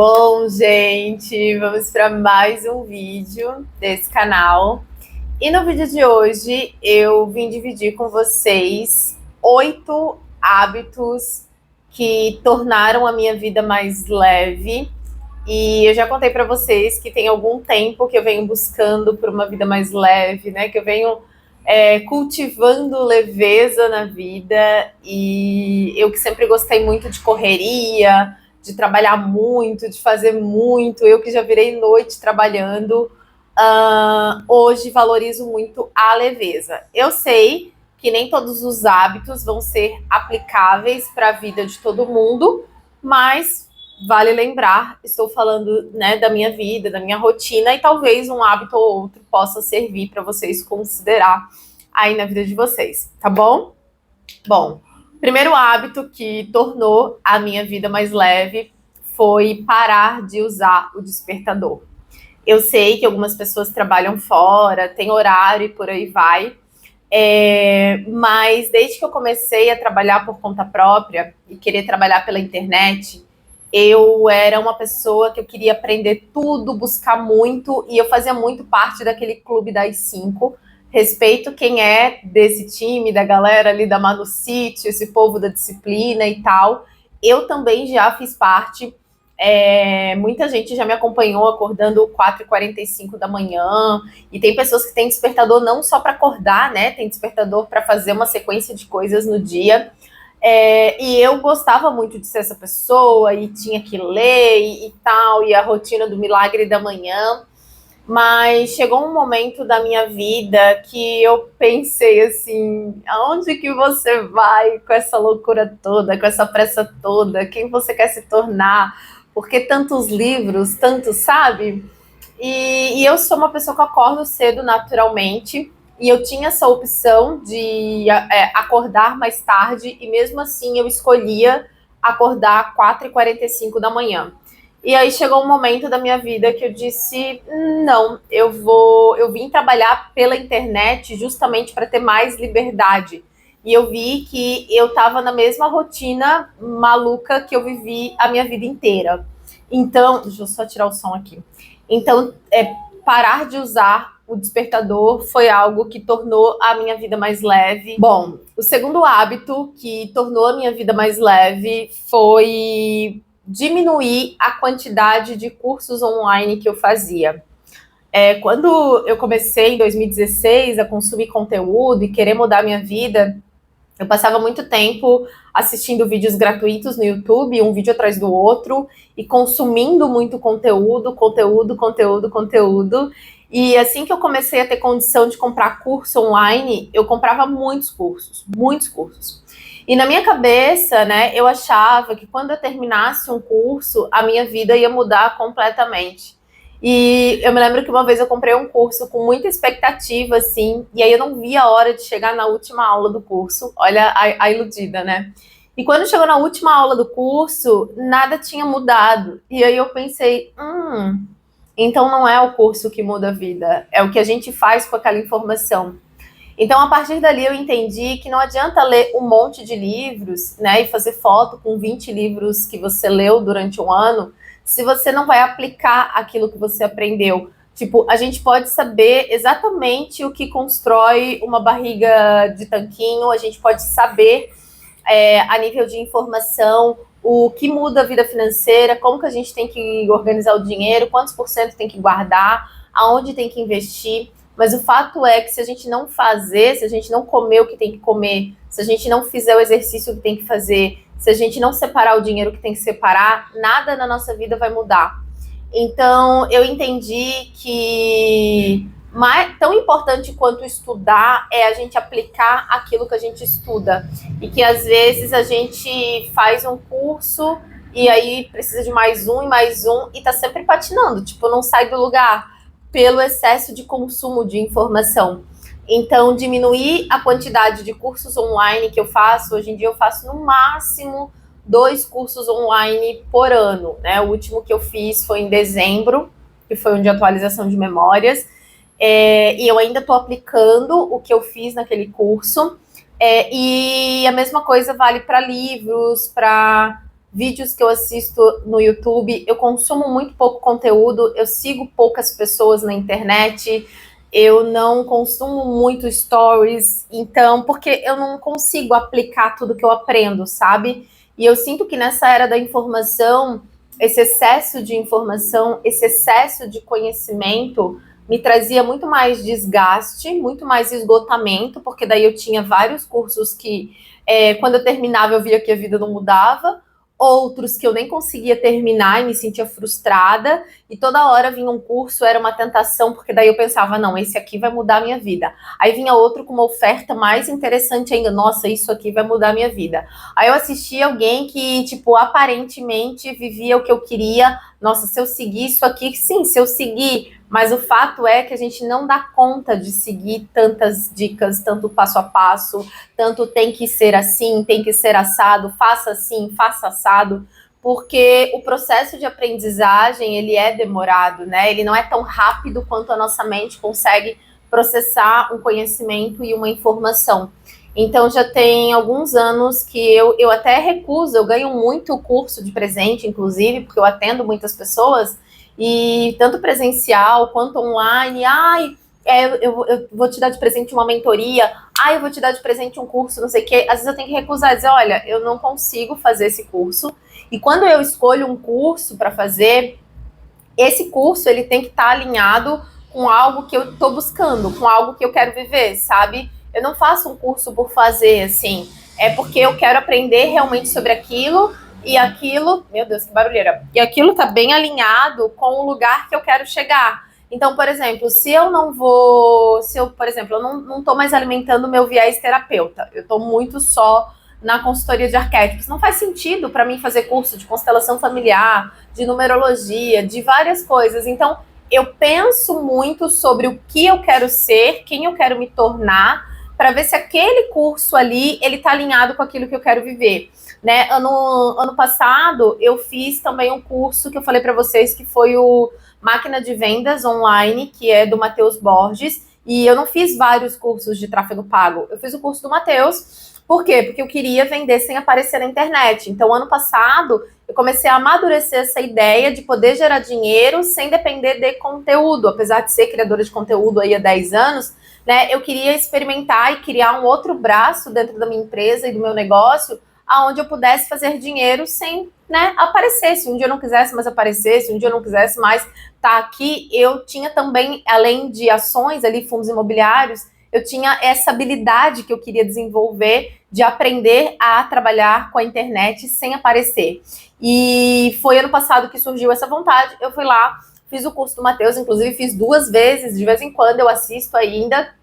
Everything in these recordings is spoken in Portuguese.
Bom, gente, vamos para mais um vídeo desse canal. E no vídeo de hoje eu vim dividir com vocês 8 hábitos que tornaram a minha vida mais leve. E eu já contei para vocês que tem algum tempo que eu venho buscando por uma vida mais leve, né? Que eu venho cultivando leveza na vida. E eu que sempre gostei muito de correria, de trabalhar muito, de fazer muito, eu que já virei noite trabalhando, hoje valorizo muito a leveza. Eu sei que nem todos os hábitos vão ser aplicáveis para a vida de todo mundo, mas vale lembrar, estou falando, né, da minha vida, da minha rotina, e talvez um hábito ou outro possa servir para vocês considerar aí na vida de vocês, tá bom? Bom, primeiro hábito que tornou a minha vida mais leve foi parar de usar o despertador. Eu sei que algumas pessoas trabalham fora, tem horário e por aí vai, mas desde que eu comecei a trabalhar por conta própria e querer trabalhar pela internet, eu era uma pessoa que eu queria aprender tudo, buscar muito, e eu fazia muito parte daquele clube das 5. Respeito quem é desse time, da galera ali da Manu City, esse povo da disciplina e tal. Eu também já fiz parte. Muita gente já me acompanhou acordando 4h45 da manhã. E tem pessoas que têm despertador não só para acordar, né? Tem despertador para fazer uma sequência de coisas no dia. E eu gostava muito de ser essa pessoa, e tinha que ler e tal, e a rotina do milagre da manhã. Mas chegou um momento da minha vida que eu pensei assim, aonde que você vai com essa loucura toda, com essa pressa toda? Quem você quer se tornar? Por que tantos livros, tantos, sabe? E eu sou uma pessoa que acordo cedo naturalmente, e eu tinha essa opção de acordar mais tarde, e mesmo assim eu escolhia acordar 4h45 da manhã. E aí chegou um momento da minha vida que eu disse, não, eu vim trabalhar pela internet justamente para ter mais liberdade. E eu vi que eu estava na mesma rotina maluca que eu vivi a minha vida inteira. Então, deixa eu só tirar o som aqui. Então, parar de usar o despertador foi algo que tornou a minha vida mais leve. Bom, o segundo hábito que tornou a minha vida mais leve foi diminuir a quantidade de cursos online que eu fazia. Quando eu comecei em 2016 a consumir conteúdo e querer mudar minha vida, eu passava muito tempo assistindo vídeos gratuitos no YouTube, um vídeo atrás do outro, e consumindo muito conteúdo. E assim que eu comecei a ter condição de comprar curso online, eu comprava muitos cursos. E na minha cabeça, né, eu achava que quando eu terminasse um curso, a minha vida ia mudar completamente. E eu me lembro que uma vez eu comprei um curso com muita expectativa, assim, e aí eu não via a hora de chegar na última aula do curso. Olha a iludida, né? E quando chegou na última aula do curso, nada tinha mudado. E aí eu pensei, então não é o curso que muda a vida, é o que a gente faz com aquela informação. Então, a partir dali, eu entendi que não adianta ler um monte de livros, né, e fazer foto com 20 livros que você leu durante um ano, se você não vai aplicar aquilo que você aprendeu. Tipo, a gente pode saber exatamente o que constrói uma barriga de tanquinho, a gente pode saber, a nível de informação, o que muda a vida financeira, como que a gente tem que organizar o dinheiro, quantos por cento tem que guardar, aonde tem que investir. Mas o fato é que se a gente não fazer, se a gente não comer o que tem que comer, se a gente não fizer o exercício que tem que fazer, se a gente não separar o dinheiro que tem que separar, nada na nossa vida vai mudar. Então, eu entendi que tão importante quanto estudar é a gente aplicar aquilo que a gente estuda. E que às vezes a gente faz um curso e aí precisa de mais um e tá sempre patinando, tipo, não sai do lugar pelo excesso de consumo de informação. Então, diminuir a quantidade de cursos online que eu faço. Hoje em dia eu faço no máximo 2 cursos online por ano, né? O último que eu fiz foi em dezembro, que foi um de atualização de memórias, e eu ainda estou aplicando o que eu fiz naquele curso, e a mesma coisa vale para livros, para vídeos que eu assisto no YouTube, eu consumo muito pouco conteúdo, eu sigo poucas pessoas na internet, eu não consumo muito stories, então, porque eu não consigo aplicar tudo que eu aprendo, sabe? E eu sinto que nessa era da informação, esse excesso de informação, esse excesso de conhecimento me trazia muito mais desgaste, muito mais esgotamento, porque daí eu tinha vários cursos que, quando eu terminava, eu via que a vida não mudava, outros que eu nem conseguia terminar e me sentia frustrada, e toda hora vinha um curso, era uma tentação, porque daí eu pensava, não, esse aqui vai mudar a minha vida. Aí vinha outro com uma oferta mais interessante ainda, nossa, isso aqui vai mudar a minha vida. Aí eu assisti alguém que, tipo, aparentemente vivia o que eu queria, nossa, se eu seguir isso aqui, sim, se eu seguir, mas o fato é que a gente não dá conta de seguir tantas dicas, tanto passo a passo, tanto tem que ser assim, tem que ser assado, faça assim, faça assado, porque o processo de aprendizagem, ele é demorado, né? Ele não é tão rápido quanto a nossa mente consegue processar um conhecimento e uma informação. Então, já tem alguns anos que eu até recuso, eu ganho muito curso de presente, inclusive, porque eu atendo muitas pessoas, e tanto presencial quanto online, eu vou te dar de presente uma mentoria, eu vou te dar de presente um curso, não sei o quê. Às vezes eu tenho que recusar, dizer, olha, eu não consigo fazer esse curso. E quando eu escolho um curso para fazer, esse curso ele tem que estar alinhado com algo que eu estou buscando, com algo que eu quero viver, sabe? Eu não faço um curso por fazer, assim, é porque eu quero aprender realmente sobre aquilo, e aquilo, meu Deus, que barulheira, e aquilo tá bem alinhado com o lugar que eu quero chegar. Então, por exemplo, por exemplo, eu não tô mais alimentando o meu viés terapeuta, eu tô muito só na consultoria de arquétipos. Não faz sentido para mim fazer curso de constelação familiar, de numerologia, de várias coisas. Então, eu penso muito sobre o que eu quero ser, quem eu quero me tornar, para ver se aquele curso ali, ele está alinhado com aquilo que eu quero viver. Né? Ano passado, eu fiz também um curso que eu falei para vocês, que foi o Máquina de Vendas Online, que é do Matheus Borges, e eu não fiz vários cursos de tráfego pago, eu fiz o curso do Matheus. Por quê? Porque eu queria vender sem aparecer na internet. Então, ano passado, eu comecei a amadurecer essa ideia de poder gerar dinheiro sem depender de conteúdo. Apesar de ser criadora de conteúdo aí há 10 anos, né, eu queria experimentar e criar um outro braço dentro da minha empresa e do meu negócio, aonde eu pudesse fazer dinheiro sem, né, aparecer. Se um dia eu não quisesse mais aparecer, se um dia eu não quisesse mais estar aqui, eu tinha também, além de ações ali, fundos imobiliários, eu tinha essa habilidade que eu queria desenvolver de aprender a trabalhar com a internet sem aparecer. E foi ano passado que surgiu essa vontade. Eu fui lá, fiz o curso do Matheus, inclusive fiz 2 vezes, de vez em quando eu assisto ainda.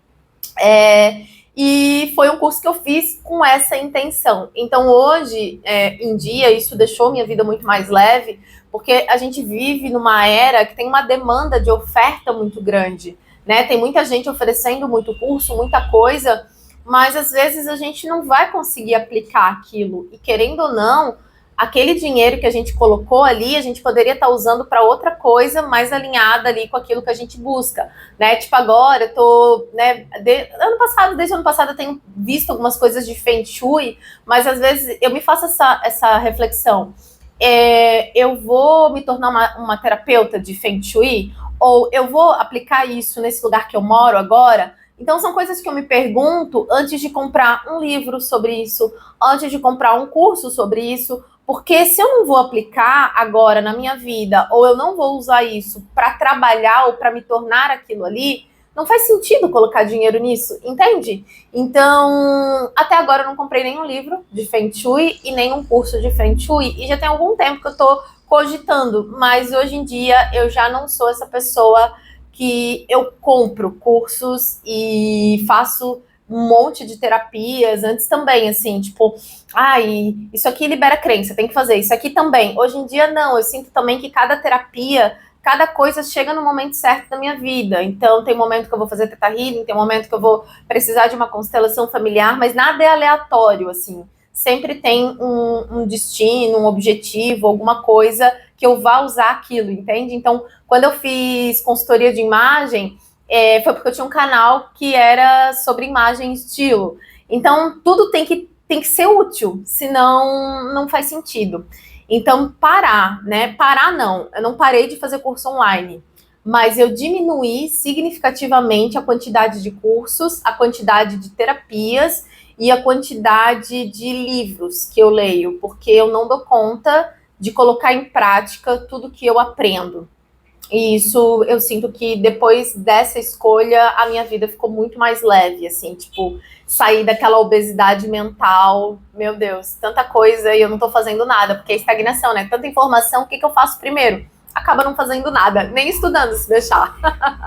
E foi um curso que eu fiz com essa intenção. Então, hoje em dia, isso deixou minha vida muito mais leve, porque a gente vive numa era que tem uma demanda de oferta muito grande. Né? Tem muita gente oferecendo muito curso, muita coisa, mas às vezes a gente não vai conseguir aplicar aquilo. E querendo ou não, aquele dinheiro que a gente colocou ali, a gente poderia estar usando para outra coisa mais alinhada ali com aquilo que a gente busca. Né? Tipo, agora eu tô, né, desde o ano passado eu tenho visto algumas coisas de Feng Shui, mas às vezes eu me faço essa reflexão. Eu vou me tornar uma terapeuta de Feng Shui? Ou eu vou aplicar isso nesse lugar que eu moro agora? Então, são coisas que eu me pergunto antes de comprar um livro sobre isso, antes de comprar um curso sobre isso, porque se eu não vou aplicar agora na minha vida, ou eu não vou usar isso para trabalhar ou para me tornar aquilo ali, não faz sentido colocar dinheiro nisso, entende? Então, até agora eu não comprei nenhum livro de Feng Shui e nenhum curso de Feng Shui, e já tem algum tempo que eu tô cogitando, mas hoje em dia eu já não sou essa pessoa que eu compro cursos e faço um monte de terapias, antes também, assim, tipo, isso aqui libera crença, tem que fazer isso aqui também. Hoje em dia, não, eu sinto também que cada terapia, cada coisa chega no momento certo da minha vida. Então, tem momento que eu vou fazer Theta Healing, tem momento que eu vou precisar de uma constelação familiar, mas nada é aleatório, assim. Sempre tem um destino, um objetivo, alguma coisa que eu vá usar aquilo, entende? Então, quando eu fiz consultoria de imagem, foi porque eu tinha um canal que era sobre imagem e estilo. Então, tudo tem que ser útil, senão não faz sentido. Então, parar, né? Parar não, eu não parei de fazer curso online, mas eu diminuí significativamente a quantidade de cursos, a quantidade de terapias e a quantidade de livros que eu leio, porque eu não dou conta de colocar em prática tudo que eu aprendo. E isso eu sinto que depois dessa escolha a minha vida ficou muito mais leve, assim, tipo, sair daquela obesidade mental, meu Deus, tanta coisa e eu não tô fazendo nada, porque é estagnação, né? Tanta informação, o que eu faço primeiro? Acaba não fazendo nada, nem estudando se deixar.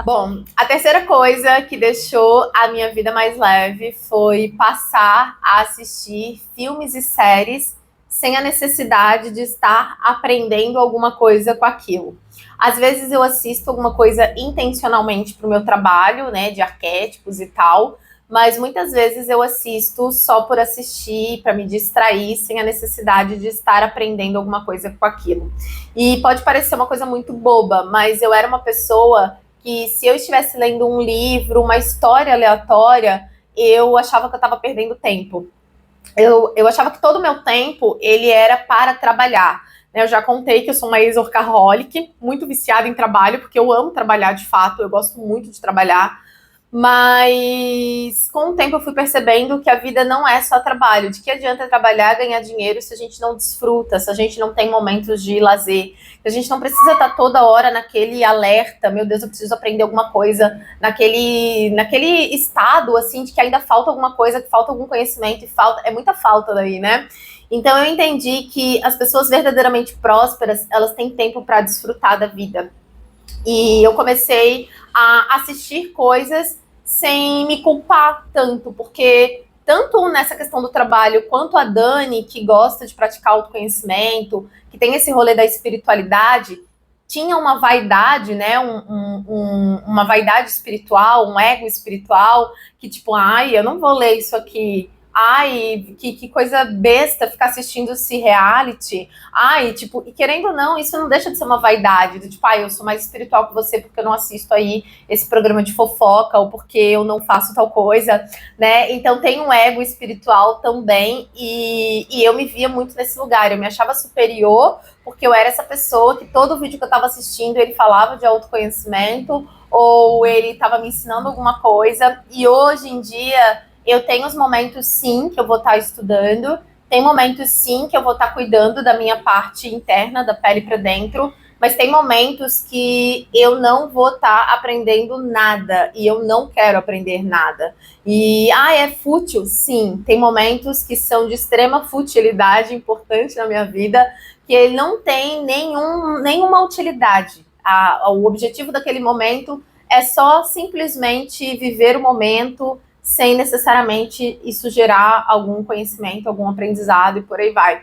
Bom, a terceira coisa que deixou a minha vida mais leve foi passar a assistir filmes e séries sem a necessidade de estar aprendendo alguma coisa com aquilo. Às vezes eu assisto alguma coisa intencionalmente para o meu trabalho, né, de arquétipos e tal, mas muitas vezes eu assisto só por assistir, para me distrair, sem a necessidade de estar aprendendo alguma coisa com aquilo. E pode parecer uma coisa muito boba, mas eu era uma pessoa que, se eu estivesse lendo um livro, uma história aleatória, eu achava que eu estava perdendo tempo. Eu achava que todo o meu tempo ele era para trabalhar. Eu já contei que eu sou uma ex-workaholic, muito viciada em trabalho, porque eu amo trabalhar de fato, eu gosto muito de trabalhar. Mas com o tempo eu fui percebendo que a vida não é só trabalho. De que adianta trabalhar, ganhar dinheiro se a gente não desfruta, se a gente não tem momentos de lazer, se a gente não precisa estar toda hora naquele alerta, meu Deus, eu preciso aprender alguma coisa, naquele estado assim de que ainda falta alguma coisa, que falta algum conhecimento, e falta, é muita falta daí, né? Então eu entendi que as pessoas verdadeiramente prósperas, elas têm tempo para desfrutar da vida. E eu comecei a assistir coisas sem me culpar tanto, porque tanto nessa questão do trabalho, quanto a Dani, que gosta de praticar autoconhecimento, que tem esse rolê da espiritualidade, tinha uma vaidade, né, uma vaidade espiritual, um ego espiritual, que tipo, ai, eu não vou ler isso aqui, ai, que coisa besta ficar assistindo esse reality. Ai, tipo, e querendo ou não, isso não deixa de ser uma vaidade, do tipo, ai, eu sou mais espiritual que você porque eu não assisto aí esse programa de fofoca, ou porque eu não faço tal coisa, né? Então tem um ego espiritual também, e eu me via muito nesse lugar, eu me achava superior, porque eu era essa pessoa que todo vídeo que eu tava assistindo, ele falava de autoconhecimento, ou ele tava me ensinando alguma coisa, e hoje em dia eu tenho os momentos, sim, que eu vou estar estudando, tem momentos, sim, que eu vou estar cuidando da minha parte interna, da pele para dentro, mas tem momentos que eu não vou estar aprendendo nada, e eu não quero aprender nada. E, é fútil? Sim, tem momentos que são de extrema futilidade, importante na minha vida, que ele não tem nenhuma utilidade. O objetivo daquele momento é só simplesmente viver o momento, sem necessariamente isso gerar algum conhecimento, algum aprendizado e por aí vai.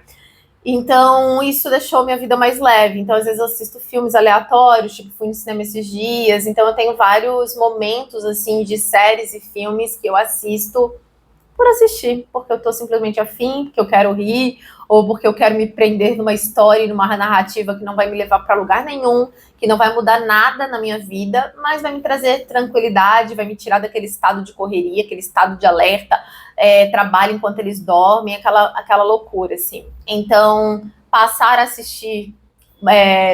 Então, isso deixou minha vida mais leve. Então, às vezes eu assisto filmes aleatórios, tipo, fui no cinema esses dias. Então, eu tenho vários momentos, assim, de séries e filmes que eu assisto por assistir, porque eu tô simplesmente afim, porque eu quero rir, ou porque eu quero me prender numa história, numa narrativa que não vai me levar para lugar nenhum, que não vai mudar nada na minha vida, mas vai me trazer tranquilidade, vai me tirar daquele estado de correria, aquele estado de alerta, trabalho enquanto eles dormem, aquela loucura, assim. Então, passar a assistir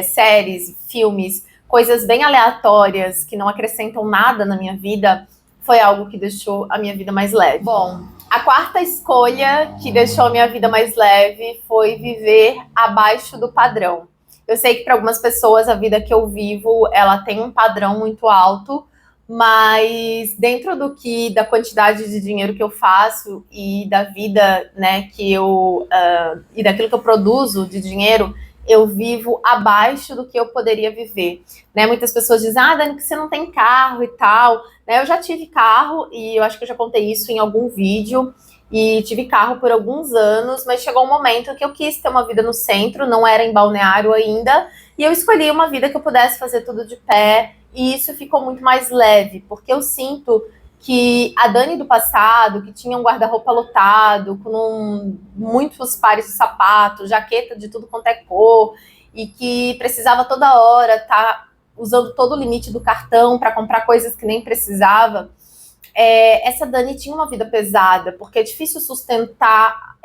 séries, filmes, coisas bem aleatórias, que não acrescentam nada na minha vida, foi algo que deixou a minha vida mais leve. Bom, a quarta escolha que deixou a minha vida mais leve foi viver abaixo do padrão. Eu sei que para algumas pessoas a vida que eu vivo, ela tem um padrão muito alto, mas dentro da quantidade de dinheiro que eu faço e da vida, né, e daquilo que eu produzo de dinheiro, eu vivo abaixo do que eu poderia viver, né? Muitas pessoas dizem, Dani, que você não tem carro e tal, né? Eu já tive carro e eu acho que eu já contei isso em algum vídeo, e tive carro por alguns anos, mas chegou um momento que eu quis ter uma vida no centro, não era em Balneário ainda, e eu escolhi uma vida que eu pudesse fazer tudo de pé, e isso ficou muito mais leve, porque eu sinto que a Dani do passado, que tinha um guarda-roupa lotado, com muitos pares de sapato, jaqueta de tudo quanto é cor, e que precisava toda hora estar usando todo o limite do cartão para comprar coisas que nem precisava, essa Dani tinha uma vida pesada, porque é difícil sustentar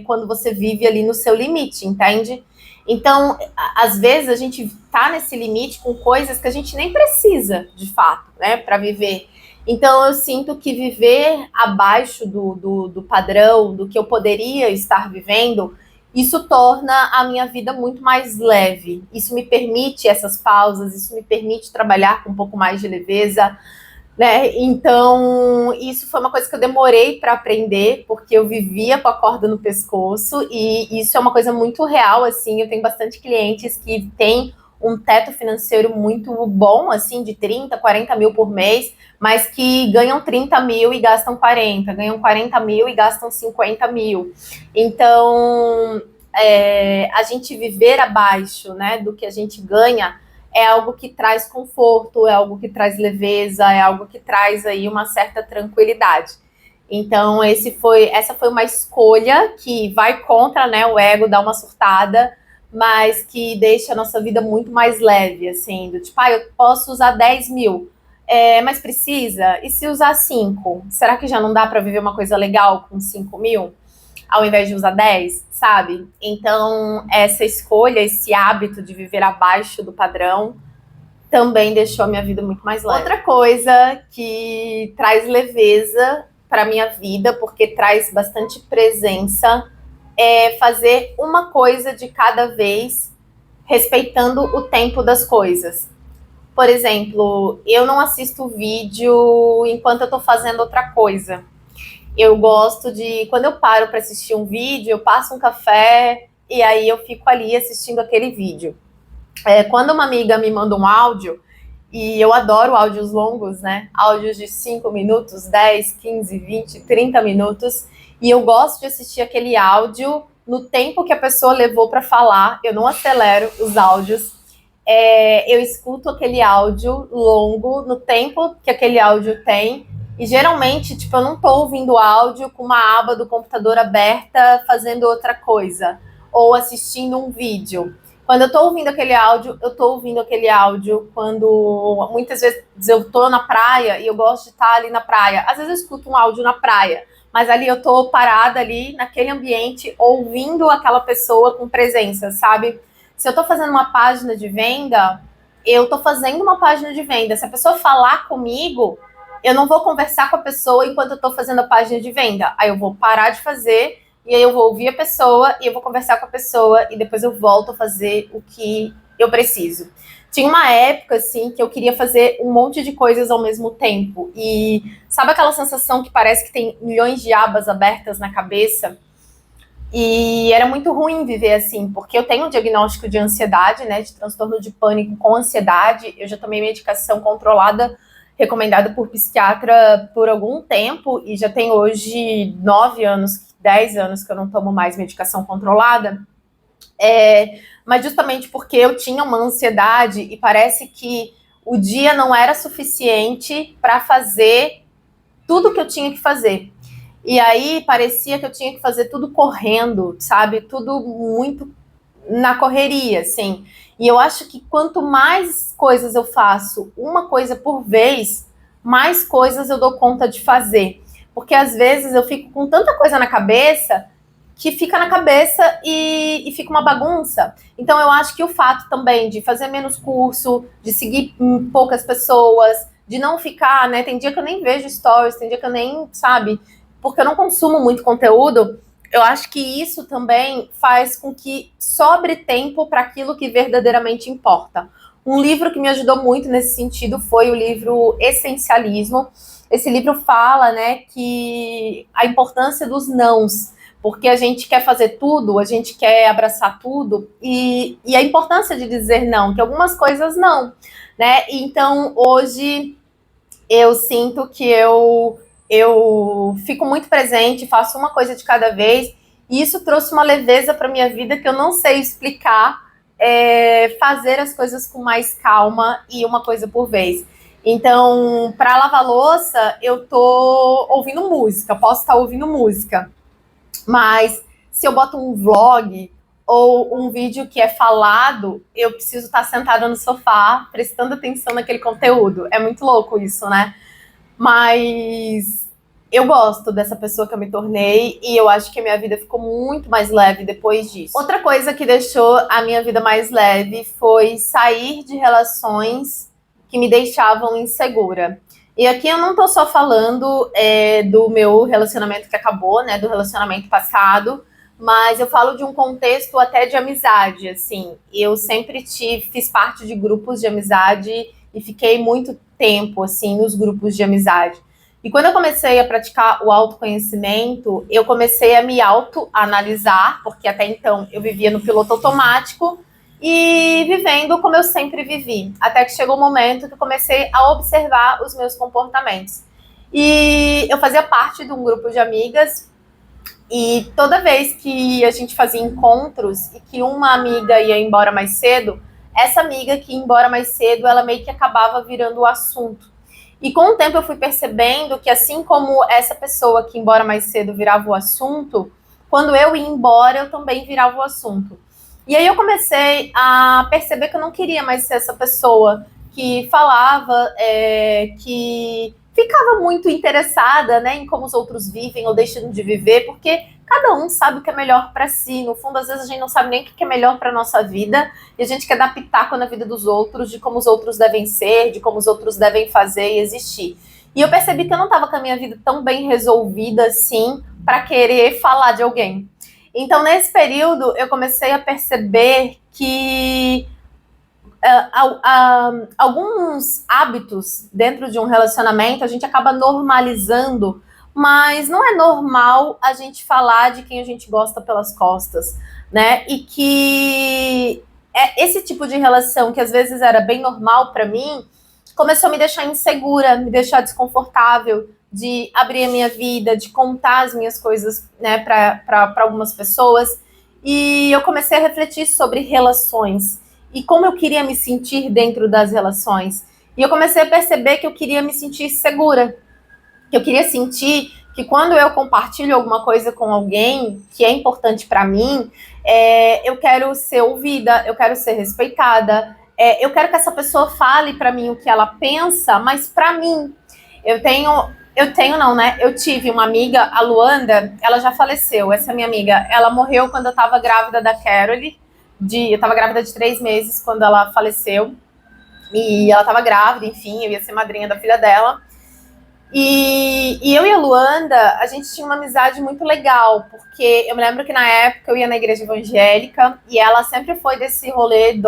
quando você vive ali no seu limite, entende? Então, às vezes a gente tá nesse limite com coisas que a gente nem precisa, de fato, né, para viver. Então, eu sinto que viver abaixo do padrão, do que eu poderia estar vivendo, isso torna a minha vida muito mais leve. Isso me permite essas pausas, isso me permite trabalhar com um pouco mais de leveza, né? Então, isso foi uma coisa que eu demorei para aprender, porque eu vivia com a corda no pescoço, e isso é uma coisa muito real, assim. Eu tenho bastante clientes que têm um teto financeiro muito bom, assim, de 30, 40 mil por mês, mas que ganham 30 mil e gastam 40, ganham 40 mil e gastam 50 mil. Então, a gente viver abaixo, né, do que a gente ganha é algo que traz conforto, é algo que traz leveza, é algo que traz aí uma certa tranquilidade. Então, essa foi uma escolha que vai contra, né, o ego, dá uma surtada, mas que deixa a nossa vida muito mais leve, assim, do tipo, eu posso usar 10 mil, mas precisa? E se usar 5? Será que já não dá para viver uma coisa legal com 5 mil? Ao invés de usar 10, sabe? Então, essa escolha, esse hábito de viver abaixo do padrão também deixou a minha vida muito mais leve. Outra coisa que traz leveza para minha vida, porque traz bastante presença, é fazer uma coisa de cada vez, respeitando o tempo das coisas. Por exemplo, eu não assisto vídeo enquanto eu tô fazendo outra coisa. Eu gosto de, quando eu paro para assistir um vídeo, eu passo um café e aí eu fico ali assistindo aquele vídeo. Quando uma amiga me manda um áudio, e eu adoro áudios longos, né? Áudios de 5 minutos, 10, 15, 20, 30 minutos, e eu gosto de assistir aquele áudio no tempo que a pessoa levou para falar, eu não acelero os áudios, eu escuto aquele áudio longo no tempo que aquele áudio tem. E geralmente, tipo, eu não tô ouvindo áudio com uma aba do computador aberta fazendo outra coisa, ou assistindo um vídeo. Quando eu tô ouvindo aquele áudio, eu tô ouvindo aquele áudio quando muitas vezes eu tô na praia e eu gosto de estar ali na praia. Às vezes eu escuto um áudio na praia, mas ali eu tô parada ali naquele ambiente ouvindo aquela pessoa com presença, sabe? Se eu tô fazendo uma página de venda, eu tô fazendo uma página de venda. Se a pessoa falar comigo, eu não vou conversar com a pessoa enquanto eu tô fazendo a página de venda. Aí eu vou parar de fazer, e aí eu vou ouvir a pessoa, e eu vou conversar com a pessoa, e depois eu volto a fazer o que eu preciso. Tinha uma época, assim, que eu queria fazer um monte de coisas ao mesmo tempo. E sabe aquela sensação que parece que tem milhões de abas abertas na cabeça? E era muito ruim viver assim, porque eu tenho um diagnóstico de ansiedade, né, de transtorno de pânico com ansiedade. Eu já tomei medicação controlada, recomendada por psiquiatra por algum tempo, e já tem hoje 9 anos, 10 anos que eu não tomo mais medicação controlada. Mas justamente porque eu tinha uma ansiedade e parece que o dia não era suficiente para fazer tudo que eu tinha que fazer. E aí parecia que eu tinha que fazer tudo correndo, sabe? Tudo muito na correria, assim. E eu acho que quanto mais coisas eu faço, uma coisa por vez, mais coisas eu dou conta de fazer. Porque às vezes eu fico com tanta coisa na cabeça que fica na cabeça e fica uma bagunça. Então eu acho que o fato também de fazer menos curso, de seguir poucas pessoas, de não ficar, né? Tem dia que eu nem vejo stories, tem dia que eu nem, sabe? Porque eu não consumo muito conteúdo. Eu acho que isso também faz com que sobre tempo para aquilo que verdadeiramente importa. Um livro que me ajudou muito nesse sentido foi o livro Essencialismo. Esse livro fala, né, que a importância dos nãos, porque a gente quer fazer tudo, a gente quer abraçar tudo, e a importância de dizer não, que algumas coisas não, né? Então, hoje, eu sinto que eu fico muito presente, faço uma coisa de cada vez, e isso trouxe uma leveza para minha vida que eu não sei explicar, fazer as coisas com mais calma e uma coisa por vez. Então, para lavar louça, eu tô ouvindo música, posso estar ouvindo música, mas se eu boto um vlog ou um vídeo que é falado, eu preciso estar sentada no sofá, prestando atenção naquele conteúdo. É muito louco isso, né? Mas eu gosto dessa pessoa que eu me tornei e eu acho que a minha vida ficou muito mais leve depois disso. Outra coisa que deixou a minha vida mais leve foi sair de relações que me deixavam insegura. E aqui eu não tô só falando do meu relacionamento que acabou, né, do relacionamento passado, mas eu falo de um contexto até de amizade, assim. Eu sempre fiz parte de grupos de amizade e fiquei muito tempo, assim, nos grupos de amizade. E quando eu comecei a praticar o autoconhecimento, eu comecei a me autoanalisar, porque até então eu vivia no piloto automático e vivendo como eu sempre vivi. Até que chegou o momento que eu comecei a observar os meus comportamentos. E eu fazia parte de um grupo de amigas e toda vez que a gente fazia encontros e que uma amiga ia embora mais cedo, essa amiga que ia embora mais cedo, ela meio que acabava virando o assunto. E com o tempo eu fui percebendo que assim como essa pessoa que ia embora mais cedo virava o assunto, quando eu ia embora eu também virava o assunto. E aí eu comecei a perceber que eu não queria mais ser essa pessoa que falava, que ficava muito interessada, né, em como os outros vivem ou deixam de viver, porque cada um sabe o que é melhor para si. No fundo, às vezes a gente não sabe nem o que é melhor para nossa vida e a gente quer dar pitaco na vida dos outros, de como os outros devem ser, de como os outros devem fazer e existir. E eu percebi que eu não estava com a minha vida tão bem resolvida assim para querer falar de alguém. Então, nesse período, eu comecei a perceber que alguns hábitos dentro de um relacionamento a gente acaba normalizando, mas não é normal a gente falar de quem a gente gosta pelas costas, né? E que esse tipo de relação que às vezes era bem normal para mim começou a me deixar insegura, me deixar desconfortável de abrir a minha vida, de contar as minhas coisas, né, para algumas pessoas. E eu comecei a refletir sobre relações e como eu queria me sentir dentro das relações. E eu comecei a perceber que eu queria me sentir segura, que eu queria sentir que quando eu compartilho alguma coisa com alguém que é importante para mim, eu quero ser ouvida, eu quero ser respeitada, eu quero que essa pessoa fale para mim o que ela pensa, mas para mim. Eu tive uma amiga, a Luanda, ela já faleceu, essa minha amiga, ela morreu quando eu estava grávida da Carole, eu estava grávida de 3 meses quando ela faleceu, e ela estava grávida, enfim, eu ia ser madrinha da filha dela, e eu e a Luanda, a gente tinha uma amizade muito legal, porque eu me lembro que na época eu ia na igreja evangélica, e ela sempre foi desse rolê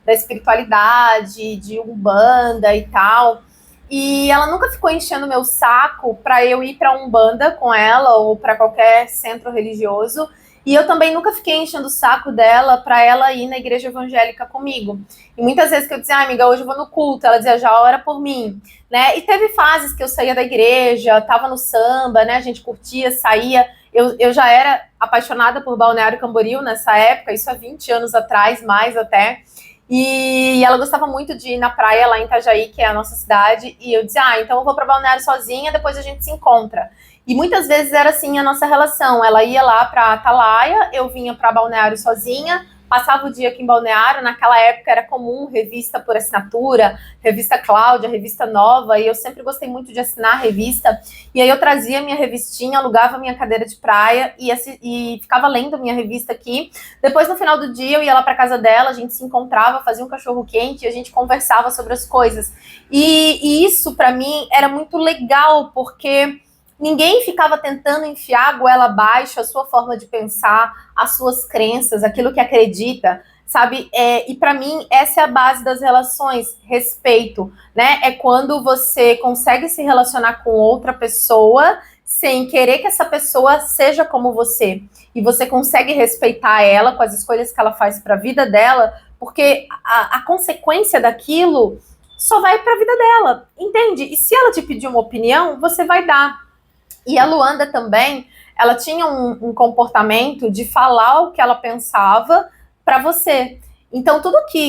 da espiritualidade, de Umbanda e tal, e ela nunca ficou enchendo meu saco para eu ir para Umbanda com ela ou para qualquer centro religioso. E eu também nunca fiquei enchendo o saco dela para ela ir na igreja evangélica comigo. E muitas vezes que eu dizia, amiga, hoje eu vou no culto, ela dizia, já ora por mim, né? E teve fases que eu saía da igreja, tava no samba, né? A gente curtia, saía. Eu já era apaixonada por Balneário Camboriú nessa época, isso há 20 anos atrás, mais até. E ela gostava muito de ir na praia lá em Itajaí, que é a nossa cidade, e eu dizia, então eu vou para Balneário sozinha, depois a gente se encontra. E muitas vezes era assim a nossa relação, ela ia lá para Atalaia, eu vinha para Balneário sozinha, passava o dia aqui em Balneário, naquela época era comum revista por assinatura, revista Cláudia, revista Nova, e eu sempre gostei muito de assinar a revista, e aí eu trazia minha revistinha, alugava minha cadeira de praia e ficava lendo minha revista aqui. Depois, no final do dia, eu ia lá para casa dela, a gente se encontrava, fazia um cachorro quente e a gente conversava sobre as coisas. E isso, para mim, era muito legal, porque ninguém ficava tentando enfiar a goela abaixo a sua forma de pensar, as suas crenças, aquilo que acredita, sabe? E para mim, essa é a base das relações, respeito, né? É quando você consegue se relacionar com outra pessoa sem querer que essa pessoa seja como você. E você consegue respeitar ela com as escolhas que ela faz para a vida dela, porque a consequência daquilo só vai para a vida dela, entende? E se ela te pedir uma opinião, você vai dar. E a Luanda também, ela tinha um comportamento de falar o que ela pensava para você. Então,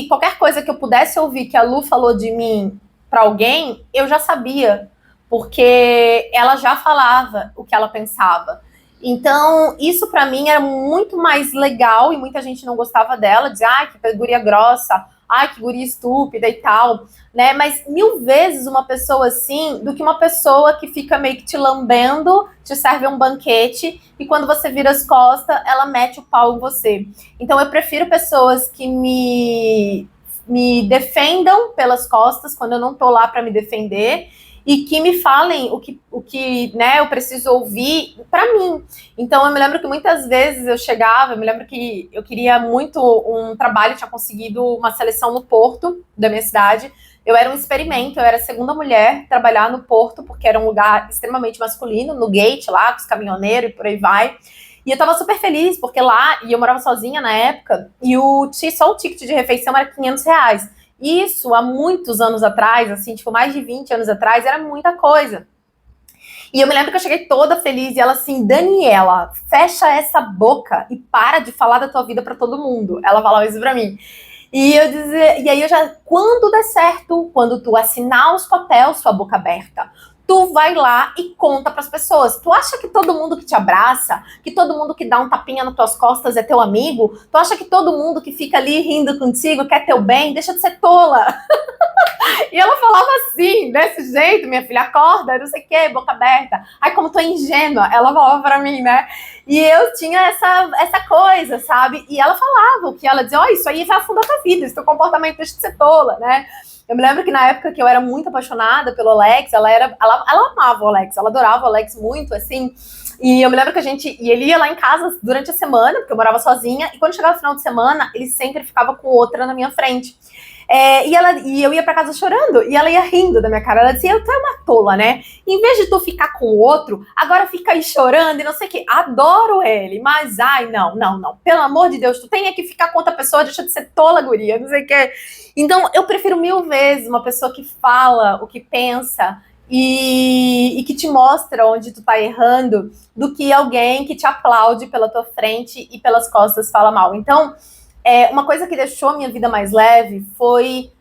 qualquer coisa que eu pudesse ouvir que a Lu falou de mim para alguém, eu já sabia, porque ela já falava o que ela pensava. Então, isso para mim era muito mais legal e muita gente não gostava dela, dizia, que guria grossa, ai, que guria estúpida e tal, né? Mas 1000 vezes uma pessoa assim do que uma pessoa que fica meio que te lambendo, te serve um banquete e quando você vira as costas, ela mete o pau em você. Então eu prefiro pessoas que me defendam pelas costas quando eu não tô lá para me defender e que me falem o que né, eu preciso ouvir para mim. Então, eu me lembro que muitas vezes eu chegava, eu me lembro que eu queria muito um trabalho, tinha conseguido uma seleção no Porto da minha cidade. Eu era um experimento, eu era a segunda mulher a trabalhar no Porto, porque era um lugar extremamente masculino, no gate lá, com os caminhoneiros e por aí vai. E eu tava super feliz, porque lá, e eu morava sozinha na época, e só o ticket de refeição era R$ 500. Isso, há muitos anos atrás, assim, tipo, mais de 20 anos atrás, era muita coisa. E eu me lembro que eu cheguei toda feliz e ela assim, Daniela, fecha essa boca e para de falar da tua vida pra todo mundo. Ela falava isso pra mim. E aí eu já, quando der certo, quando tu assinar os papéis, sua boca aberta, tu vai lá e conta pras pessoas. Tu acha que todo mundo que te abraça, que todo mundo que dá um tapinha nas tuas costas é teu amigo? Tu acha que todo mundo que fica ali rindo contigo quer teu bem? Deixa de ser tola. E ela falava assim, desse jeito, minha filha, acorda, não sei o quê, boca aberta. Ai, como tu é ingênua, ela falava pra mim, né? E eu tinha essa coisa, sabe? E ela falava, o que ela dizia, ó, isso aí vai afundar tua vida, esse teu comportamento deixa de ser tola, né? Eu me lembro que na época que eu era muito apaixonada pelo Alex, ela amava o Alex, ela adorava o Alex muito, assim. E eu me lembro que ele ia lá em casa durante a semana, porque eu morava sozinha, e quando chegava o final de semana, ele sempre ficava com outra na minha frente. E eu ia pra casa chorando, e ela ia rindo da minha cara. Ela dizia, tu é uma tola, né? Em vez de tu ficar com o outro, agora fica aí chorando e não sei o que. Adoro ele, mas ai, não. Pelo amor de Deus, tu tem que ficar com outra pessoa, deixa de ser tola, guria, não sei o que. Então, eu prefiro 1000 vezes uma pessoa que fala o que pensa e que te mostra onde tu tá errando, do que alguém que te aplaude pela tua frente e pelas costas fala mal. Então, uma coisa que deixou minha vida mais leve foi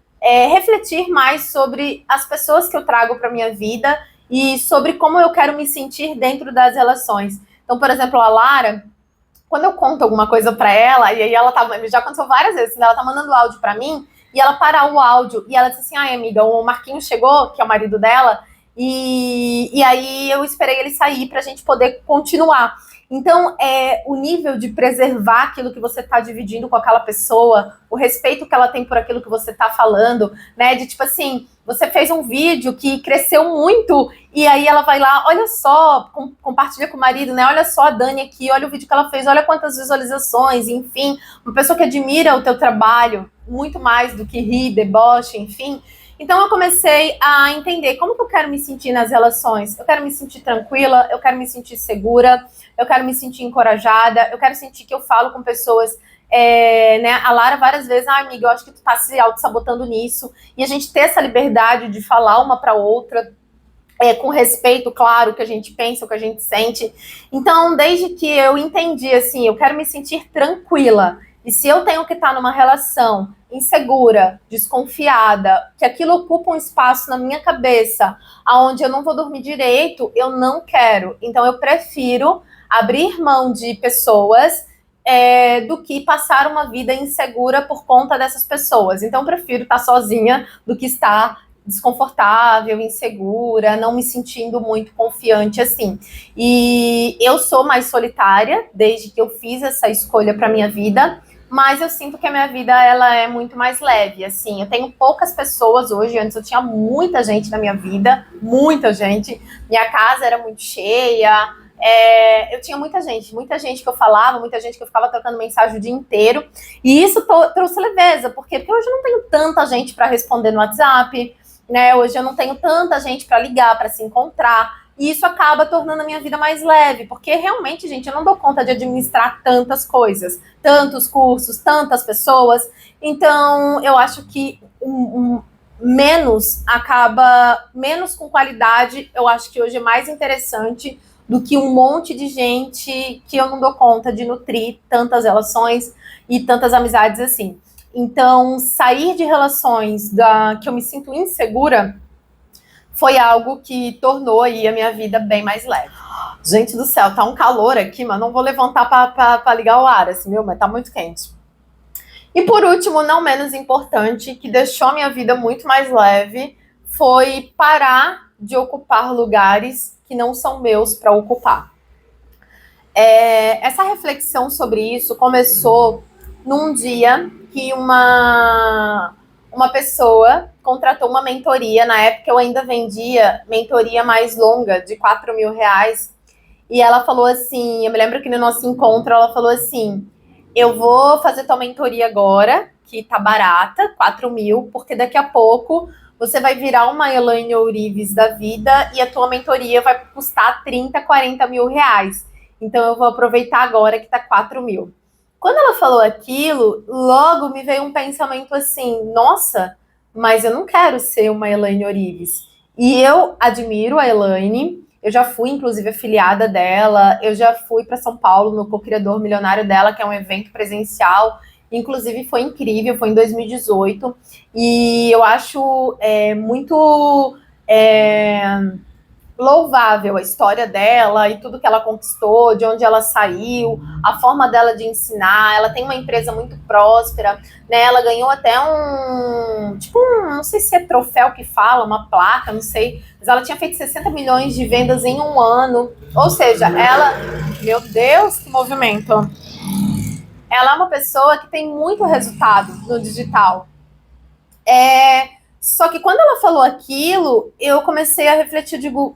refletir mais sobre as pessoas que eu trago para minha vida e sobre como eu quero me sentir dentro das relações. Então, por exemplo, a Lara, quando eu conto alguma coisa para ela, e aí ela já aconteceu várias vezes, ela tá mandando áudio para mim, e ela parar o áudio, e ela disse assim, ai amiga, o Marquinhos chegou, que é o marido dela, e aí eu esperei ele sair pra gente poder continuar. Então, o nível de preservar aquilo que você está dividindo com aquela pessoa, o respeito que ela tem por aquilo que você está falando, né? De tipo assim, você fez um vídeo que cresceu muito e aí ela vai lá, olha só, compartilha com o marido, né? Olha só a Dani aqui, olha o vídeo que ela fez, olha quantas visualizações, enfim. Uma pessoa que admira o teu trabalho, muito mais do que rir, deboche, enfim. Então eu comecei a entender como que eu quero me sentir nas relações. Eu quero me sentir tranquila, eu quero me sentir segura, eu quero me sentir encorajada, eu quero sentir que eu falo com pessoas, né? A Lara várias vezes, amiga, eu acho que tu tá se auto-sabotando nisso. E a gente ter essa liberdade de falar uma pra outra, com respeito, claro, o que a gente pensa, o que a gente sente. Então, desde que eu entendi, assim, eu quero me sentir tranquila. E se eu tenho que estar numa relação insegura, desconfiada, que aquilo ocupa um espaço na minha cabeça, aonde eu não vou dormir direito, eu não quero. Então, eu prefiro abrir mão de pessoas do que passar uma vida insegura por conta dessas pessoas. Então, eu prefiro estar sozinha do que estar desconfortável, insegura, não me sentindo muito confiante assim. E eu sou mais solitária desde que eu fiz essa escolha para minha vida, mas eu sinto que a minha vida ela é muito mais leve, assim. Eu tenho poucas pessoas hoje, antes eu tinha muita gente na minha vida, muita gente. Minha casa era muito cheia, eu tinha muita gente que eu falava, muita gente que eu ficava trocando mensagem o dia inteiro, e isso trouxe leveza, porque hoje eu não tenho tanta gente para responder no WhatsApp, né? Hoje eu não tenho tanta gente para ligar, para se encontrar, e isso acaba tornando a minha vida mais leve, porque realmente, gente, eu não dou conta de administrar tantas coisas, tantos cursos, tantas pessoas, então eu acho que menos com qualidade, eu acho que hoje é mais interessante do que um monte de gente que eu não dou conta de nutrir tantas relações e tantas amizades assim. Então, sair de relações que eu me sinto insegura foi algo que tornou aí a minha vida bem mais leve. Gente do céu, tá um calor aqui, mas não vou levantar para ligar o ar, assim, mas tá muito quente. E por último, não menos importante, que deixou minha vida muito mais leve, foi parar de ocupar lugares que não são meus para ocupar. Essa reflexão sobre isso começou num dia que uma pessoa contratou uma mentoria. Na época eu ainda vendia mentoria mais longa, de R$ 4.000. E ela falou assim, eu me lembro que no nosso encontro ela falou assim, eu vou fazer tua mentoria agora, que tá barata, 4.000, porque daqui a pouco você vai virar uma Elaine Ourives da vida e a tua mentoria vai custar 30, 40 mil reais. Então eu vou aproveitar agora que tá 4.000. Quando ela falou aquilo, logo me veio um pensamento assim, nossa, mas eu não quero ser uma Elaine Ourives. E eu admiro a Elaine, eu já fui, inclusive, afiliada dela, eu já fui para São Paulo no Co-Criador Milionário dela, que é um evento presencial, inclusive foi incrível, foi em 2018, e eu acho muito louvável a história dela e tudo que ela conquistou, de onde ela saiu, a forma dela de ensinar. Ela tem uma empresa muito próspera, né? Ela ganhou até não sei se é troféu que fala, uma placa, não sei, mas ela tinha feito 60 milhões de vendas em um ano. Ou seja, ela, meu Deus, que movimento. Ela é uma pessoa que tem muito resultado no digital. Só que quando ela falou aquilo, eu comecei a refletir, digo,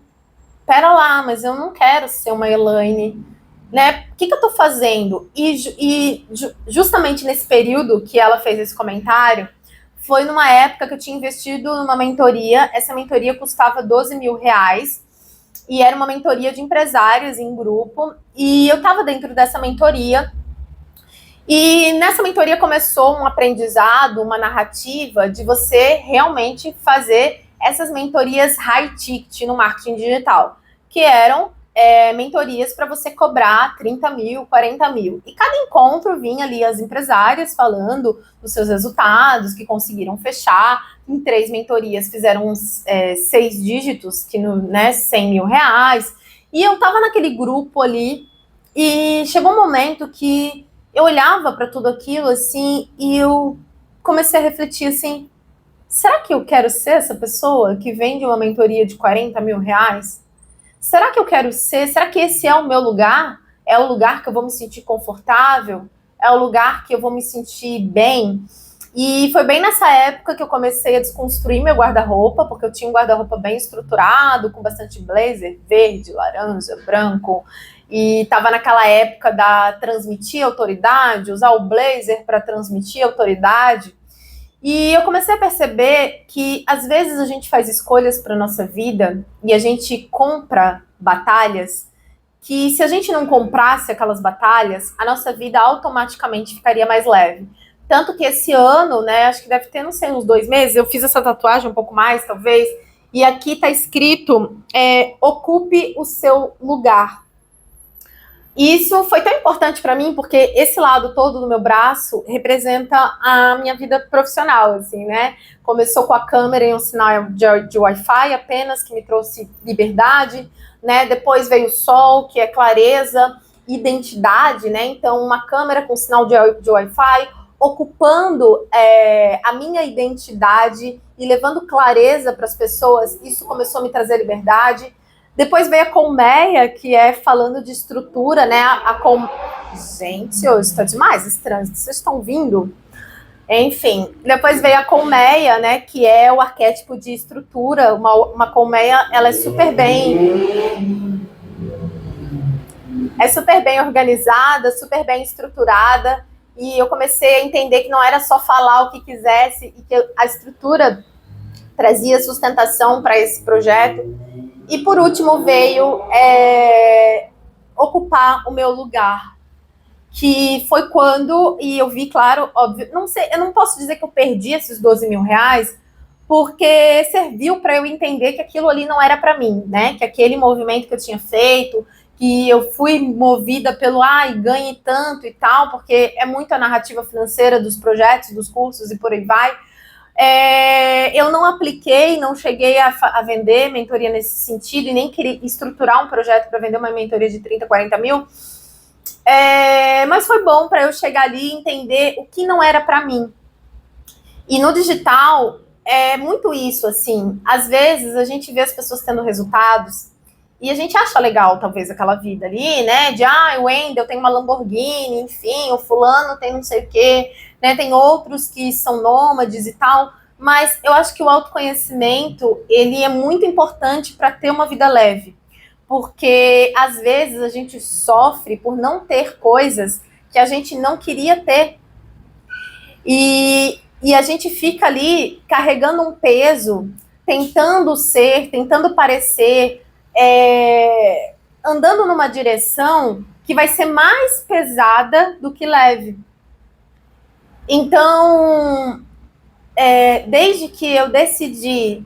pera lá, mas eu não quero ser uma Elaine, né? O que eu tô fazendo? E justamente nesse período que ela fez esse comentário, foi numa época que eu tinha investido numa mentoria. Essa mentoria custava 12 mil reais e era uma mentoria de empresários em grupo, e eu tava dentro dessa mentoria. E nessa mentoria começou um aprendizado, uma narrativa de você realmente fazer essas mentorias high ticket no marketing digital, que eram mentorias para você cobrar 30 mil, 40 mil. E cada encontro vinha ali as empresárias falando dos seus resultados, que conseguiram fechar. Em 3 mentorias fizeram uns 6 dígitos, que 100 mil reais. E eu estava naquele grupo ali, e chegou um momento que eu olhava para tudo aquilo assim, e eu comecei a refletir assim, será que eu quero ser essa pessoa que vende uma mentoria de 40 mil reais? Será que eu quero ser? Será que esse é o meu lugar? É o lugar que eu vou me sentir confortável? É o lugar que eu vou me sentir bem? E foi bem nessa época que eu comecei a desconstruir meu guarda-roupa, porque eu tinha um guarda-roupa bem estruturado, com bastante blazer, verde, laranja, branco, e estava naquela época da transmitir autoridade, usar o blazer para transmitir autoridade. E eu comecei a perceber que às vezes a gente faz escolhas para nossa vida e a gente compra batalhas que, se a gente não comprasse aquelas batalhas, a nossa vida automaticamente ficaria mais leve. Tanto que esse ano, né, acho que deve ter, não sei, uns 2 meses, eu fiz essa tatuagem, um pouco mais, talvez, e aqui tá escrito, ocupe o seu lugar. Isso foi tão importante para mim, porque esse lado todo do meu braço representa a minha vida profissional, assim, né? Começou com a câmera em um sinal de Wi-Fi apenas, que me trouxe liberdade, né? Depois veio o sol, que é clareza, identidade, né? Então, uma câmera com sinal de Wi-Fi, ocupando a minha identidade e levando clareza para as pessoas. Isso começou a me trazer liberdade. Depois veio a colmeia, que é falando de estrutura, né? Gente, hoje está demais esse trânsito, vocês estão vindo? Enfim, depois veio a colmeia, né? Que é o arquétipo de estrutura. Uma colmeia, ela é super bem organizada, super bem estruturada. E eu comecei a entender que não era só falar o que quisesse, e que a estrutura trazia sustentação para esse projeto. E por último veio ocupar o meu lugar, que foi quando, e eu vi, claro, óbvio, não sei, eu não posso dizer que eu perdi esses 12 mil reais, porque serviu para eu entender que aquilo ali não era para mim, né? Que aquele movimento que eu tinha feito, que eu fui movida pelo, ganhe tanto e tal, porque é muito a narrativa financeira dos projetos, dos cursos e por aí vai. Eu não apliquei, não cheguei a vender mentoria nesse sentido, e nem queria estruturar um projeto para vender uma mentoria de 30, 40 mil, Mas foi bom para eu chegar ali e entender o que não era para mim. E no digital, é muito isso, assim. Às vezes, a gente vê as pessoas tendo resultados e a gente acha legal, talvez, aquela vida ali, né? De, o Wendel tem uma Lamborghini, enfim, o fulano tem não sei o quê, né? Tem outros que são nômades e tal. Mas eu acho que o autoconhecimento, ele é muito importante para ter uma vida leve. Porque, às vezes, a gente sofre por não ter coisas que a gente não queria ter. E a gente fica ali carregando um peso, tentando ser, tentando parecer, andando numa direção que vai ser mais pesada do que leve. Então, desde que eu decidi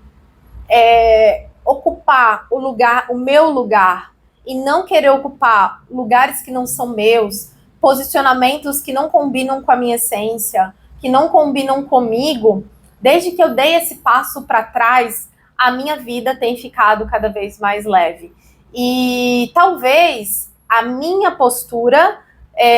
ocupar o meu lugar, e não querer ocupar lugares que não são meus, posicionamentos que não combinam com a minha essência, que não combinam comigo, desde que eu dei esse passo para trás, a minha vida tem ficado cada vez mais leve. E talvez a minha postura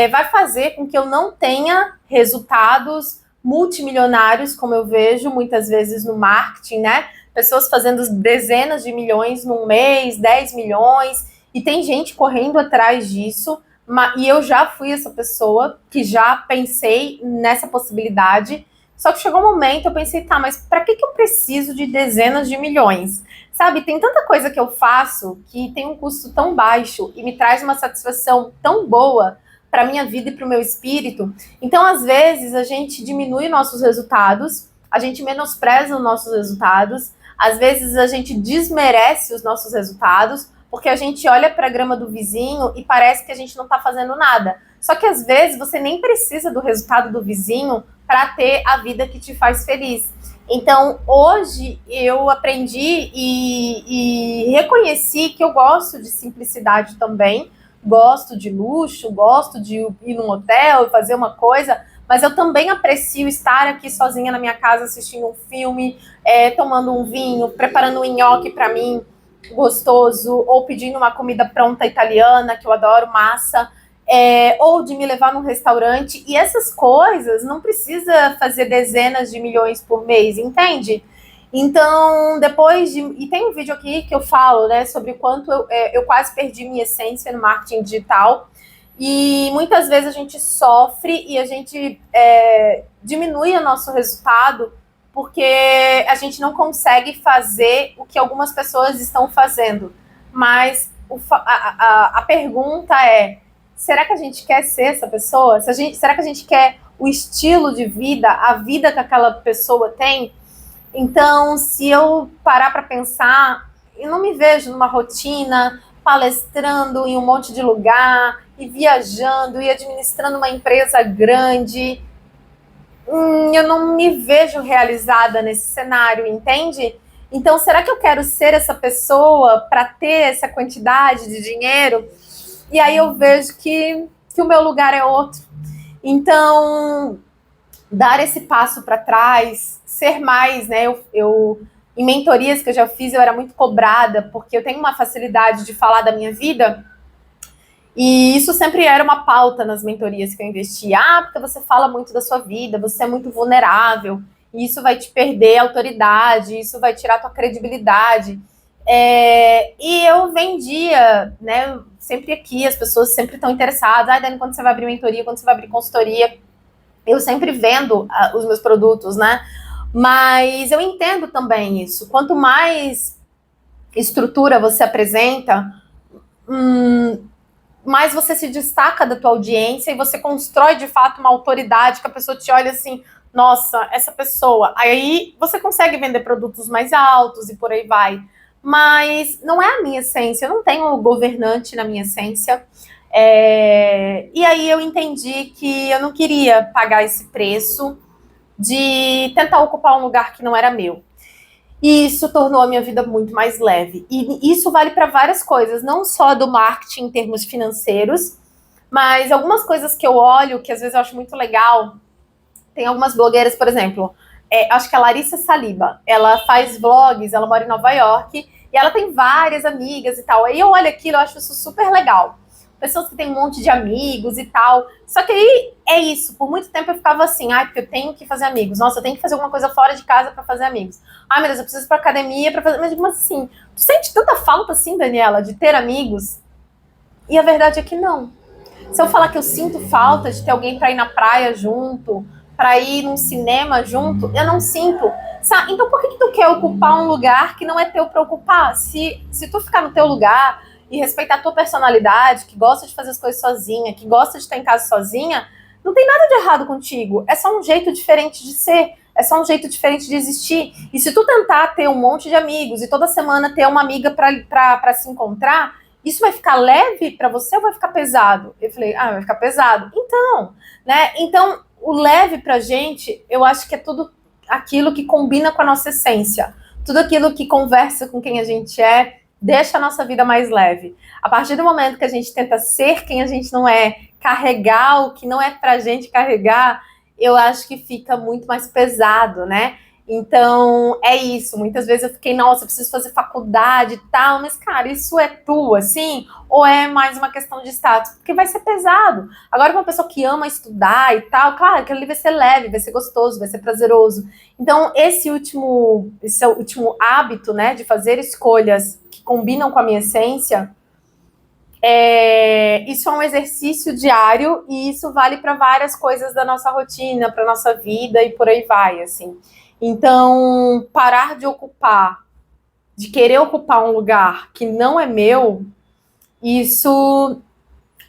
vai fazer com que eu não tenha resultados multimilionários, como eu vejo muitas vezes no marketing, né? Pessoas fazendo dezenas de milhões num mês, 10 milhões, e tem gente correndo atrás disso, e eu já fui essa pessoa que já pensei nessa possibilidade, só que chegou um momento, eu pensei, tá, mas para que eu preciso de dezenas de milhões? Sabe, tem tanta coisa que eu faço que tem um custo tão baixo e me traz uma satisfação tão boa para minha vida e para o meu espírito. Então, às vezes, a gente diminui nossos resultados, a gente menospreza os nossos resultados, às vezes a gente desmerece os nossos resultados, porque a gente olha para a grama do vizinho e parece que a gente não está fazendo nada. Só que às vezes você nem precisa do resultado do vizinho para ter a vida que te faz feliz. Então, hoje eu aprendi e reconheci que eu gosto de simplicidade também, gosto de luxo, gosto de ir num hotel e fazer uma coisa, mas eu também aprecio estar aqui sozinha na minha casa assistindo um filme, tomando um vinho, preparando um nhoque para mim gostoso, ou pedindo uma comida pronta italiana, que eu adoro, massa, ou de me levar num restaurante. E essas coisas não precisa fazer dezenas de milhões por mês, entende? Então, e tem um vídeo aqui que eu falo, né, sobre o quanto eu quase perdi minha essência no marketing digital. E muitas vezes a gente sofre e a gente diminui o nosso resultado porque a gente não consegue fazer o que algumas pessoas estão fazendo. Mas a pergunta é, será que a gente quer ser essa pessoa? Será que a gente quer o estilo de vida, a vida que aquela pessoa tem? Então, se eu parar para pensar, eu não me vejo numa rotina, palestrando em um monte de lugar, e viajando, e administrando uma empresa grande. Eu não me vejo realizada nesse cenário, entende? Então, será que eu quero ser essa pessoa para ter essa quantidade de dinheiro? E aí eu vejo que o meu lugar é outro. Então, dar esse passo para trás, ser mais, né? Em mentorias que eu já fiz, eu era muito cobrada, porque eu tenho uma facilidade de falar da minha vida, e isso sempre era uma pauta nas mentorias que eu investi. Porque você fala muito da sua vida, você é muito vulnerável, e isso vai te perder a autoridade, isso vai tirar a tua credibilidade. E eu vendia, né? Sempre aqui, as pessoas sempre estão interessadas. Dani, quando você vai abrir mentoria, quando você vai abrir consultoria? Eu sempre vendo os meus produtos, né? Mas eu entendo também isso. Quanto mais estrutura você apresenta, mais você se destaca da tua audiência e você constrói, de fato, uma autoridade que a pessoa te olha assim, nossa, essa pessoa. Aí você consegue vender produtos mais altos e por aí vai. Mas não é a minha essência, eu não tenho governante na minha essência. E aí eu entendi que eu não queria pagar esse preço de tentar ocupar um lugar que não era meu. E isso tornou a minha vida muito mais leve. E isso vale para várias coisas, não só do marketing em termos financeiros, mas algumas coisas que eu olho, que às vezes eu acho muito legal. Tem algumas blogueiras, por exemplo, acho que a Larissa Saliba, ela faz vlogs, ela mora em Nova York, e ela tem várias amigas e tal. Aí eu olho aquilo, eu acho isso super legal. pessoas que têm um monte de amigos e tal. Só que aí é isso. Por muito tempo eu ficava assim, ai, porque eu tenho que fazer amigos. Nossa, eu tenho que fazer alguma coisa fora de casa para fazer amigos. Ai, meu Deus, eu preciso ir pra academia para fazer. Mas assim, tu sente tanta falta assim, Daniela, de ter amigos? E a verdade é que não. Se eu falar que eu sinto falta de ter alguém para ir na praia junto, para ir num cinema junto, eu não sinto. Então por que tu quer ocupar um lugar que não é teu para ocupar? Se tu ficar no teu lugar e respeitar a tua personalidade, que gosta de fazer as coisas sozinha, que gosta de estar em casa sozinha, não tem nada de errado contigo. É só um jeito diferente de ser. É só um jeito diferente de existir. E se tu tentar ter um monte de amigos e toda semana ter uma amiga para se encontrar, isso vai ficar leve para você ou vai ficar pesado? Eu falei, vai ficar pesado. Então, né? Então, o leve pra gente, eu acho que é tudo aquilo que combina com a nossa essência. Tudo aquilo que conversa com quem a gente é, deixa a nossa vida mais leve. A partir do momento que a gente tenta ser quem a gente não é, carregar o que não é pra gente carregar, eu acho que fica muito mais pesado, né? Então, é isso. Muitas vezes eu fiquei, nossa, eu preciso fazer faculdade e tal, mas, cara, isso é tu, assim? Ou é mais uma questão de status? Porque vai ser pesado. Agora, uma pessoa que ama estudar e tal, claro, aquilo ali vai ser leve, vai ser gostoso, vai ser prazeroso. Então, esse último hábito, né, de fazer escolhas que combinam com a minha essência, isso é um exercício diário e isso vale para várias coisas da nossa rotina, para nossa vida e por aí vai, assim. Então, parar de querer ocupar um lugar que não é meu, isso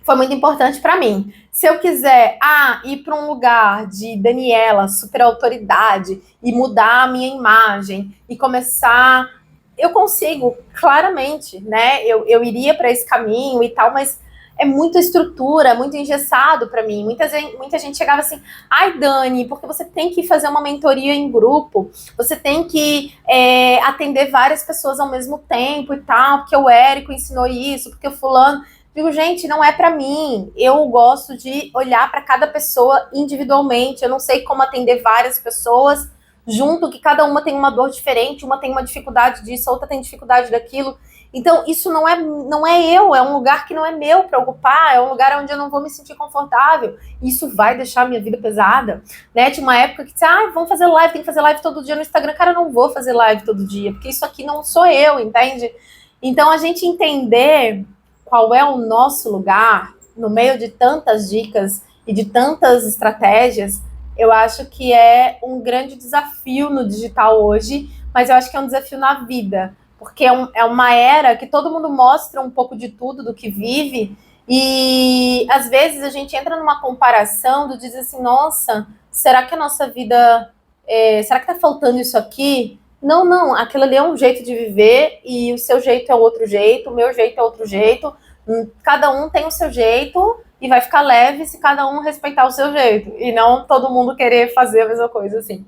foi muito importante para mim. Se eu quiser ir para um lugar de Daniela, super autoridade, e mudar a minha imagem, e começar, eu consigo, claramente, né? Eu iria para esse caminho e tal, mas é muita estrutura, muito engessado para mim. Muita gente chegava assim, ai, Dani, porque você tem que fazer uma mentoria em grupo, você tem que atender várias pessoas ao mesmo tempo e tal, porque o Érico ensinou isso, porque o fulano. Digo, gente, não é para mim. Eu gosto de olhar para cada pessoa individualmente. Eu não sei como atender várias pessoas junto, que cada uma tem uma dor diferente, uma tem uma dificuldade disso, a outra tem dificuldade daquilo. Então, isso não é eu, é um lugar que não é meu para ocupar, é um lugar onde eu não vou me sentir confortável. Isso vai deixar a minha vida pesada, né? Tinha uma época que disse, vamos fazer live, tem que fazer live todo dia no Instagram. Cara, eu não vou fazer live todo dia, porque isso aqui não sou eu, entende? Então, a gente entender qual é o nosso lugar no meio de tantas dicas e de tantas estratégias, eu acho que é um grande desafio no digital hoje, mas eu acho que é um desafio na vida, porque é uma era que todo mundo mostra um pouco de tudo, do que vive, e às vezes a gente entra numa comparação do dizer assim, nossa, será que a nossa vida, será que tá faltando isso aqui? Não, aquilo ali é um jeito de viver e o seu jeito é outro jeito, o meu jeito é outro jeito, cada um tem o seu jeito e vai ficar leve se cada um respeitar o seu jeito e não todo mundo querer fazer a mesma coisa, assim.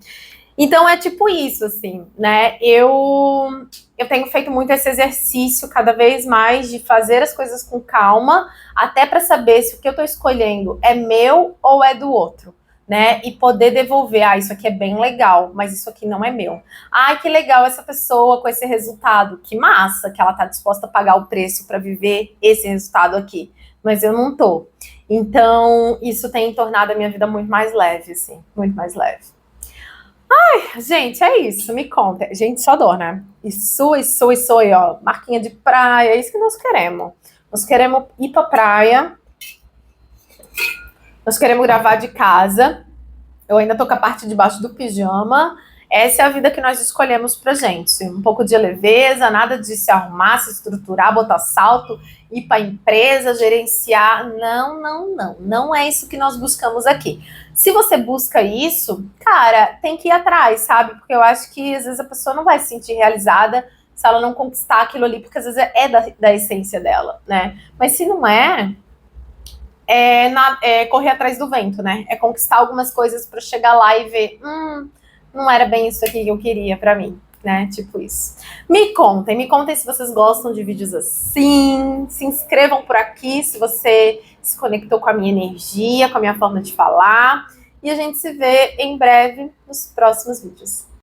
Então é tipo isso, assim, né? Eu tenho feito muito esse exercício cada vez mais de fazer as coisas com calma, até para saber se o que eu tô escolhendo é meu ou é do outro, né? E poder devolver, isso aqui é bem legal, mas isso aqui não é meu. Ai, que legal essa pessoa com esse resultado, que massa que ela tá disposta a pagar o preço para viver esse resultado aqui, mas eu não tô. Então, isso tem tornado a minha vida muito mais leve, assim, muito mais leve. Ai, gente, é isso, me conta. Gente, só dor, né? Isso aí, ó, marquinha de praia, é isso que nós queremos. Nós queremos ir pra praia, nós queremos gravar de casa. Eu ainda tô com a parte de baixo do pijama. Essa é a vida que nós escolhemos pra gente. Um pouco de leveza, nada de se arrumar, se estruturar, botar salto, ir pra empresa, gerenciar. Não. Não é isso que nós buscamos aqui. Se você busca isso, cara, tem que ir atrás, sabe? Porque eu acho que às vezes a pessoa não vai se sentir realizada se ela não conquistar aquilo ali, porque às vezes é da essência dela, né? Mas se não é correr atrás do vento, né? É conquistar algumas coisas para chegar lá e ver, não era bem isso aqui que eu queria para mim, né? Tipo isso. Me contem se vocês gostam de vídeos assim, se inscrevam por aqui se você se conectou com a minha energia, com a minha forma de falar, e a gente se vê em breve nos próximos vídeos.